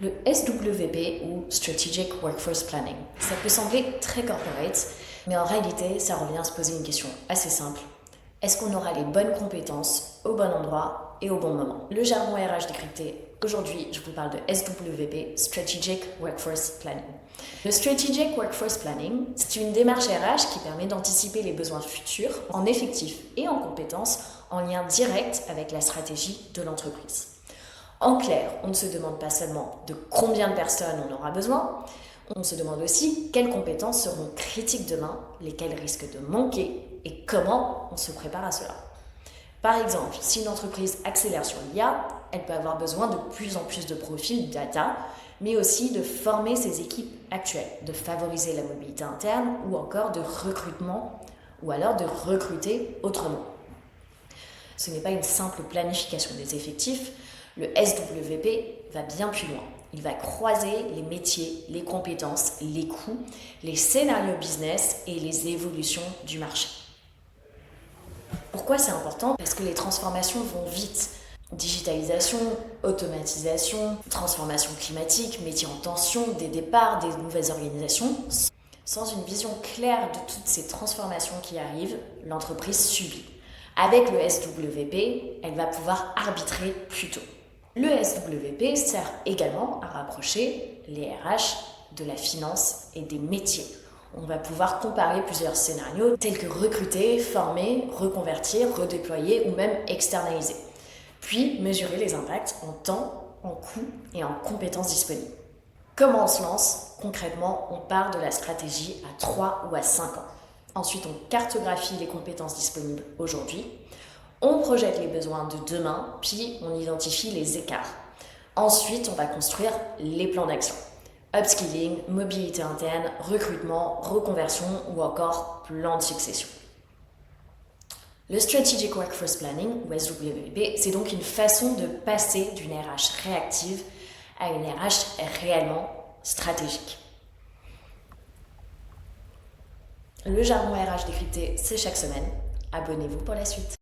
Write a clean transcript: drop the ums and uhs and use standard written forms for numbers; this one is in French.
Le SWP ou Strategic Workforce Planning. Ça peut sembler très corporate, mais en réalité, ça revient à se poser une question assez simple. Est-ce qu'on aura les bonnes compétences au bon endroit et au bon moment? Le jargon RH décrypté. Aujourd'hui, je vous parle de SWP, Strategic Workforce Planning. Le Strategic Workforce Planning, c'est une démarche RH qui permet d'anticiper les besoins futurs en effectifs et en compétences en lien direct avec la stratégie de l'entreprise. En clair, on ne se demande pas seulement de combien de personnes on aura besoin, on se demande aussi quelles compétences seront critiques demain, lesquelles risquent de manquer et comment on se prépare à cela. Par exemple, si une entreprise accélère sur l'IA, elle peut avoir besoin de plus en plus de profils data, mais aussi de former ses équipes actuelles, de favoriser la mobilité interne ou encore de recrutement ou alors de recruter autrement. Ce n'est pas une simple planification des effectifs, le SWP va bien plus loin. Il va croiser les métiers, les compétences, les coûts, les scénarios business et les évolutions du marché. Pourquoi c'est important? Parce que les transformations vont vite. Digitalisation, automatisation, transformation climatique, métiers en tension, des départs, des nouvelles organisations. Sans une vision claire de toutes ces transformations qui arrivent, l'entreprise subit. Avec le SWP, elle va pouvoir arbitrer plus tôt. Le SWP sert également à rapprocher les RH de la finance et des métiers. On va pouvoir comparer plusieurs scénarios tels que recruter, former, reconvertir, redéployer ou même externaliser. Puis mesurer les impacts en temps, en coûts et en compétences disponibles. Comment on se lance? Concrètement, on part de la stratégie à 3 ou à 5 ans. Ensuite, on cartographie les compétences disponibles aujourd'hui. On projette les besoins de demain, puis on identifie les écarts. Ensuite, on va construire les plans d'action. Upskilling, mobilité interne, recrutement, reconversion ou encore plan de succession. Le Strategic Workforce Planning, ou SWP, c'est donc une façon de passer d'une RH réactive à une RH réellement stratégique. Le jargon RH décrypté, c'est chaque semaine. Abonnez-vous pour la suite.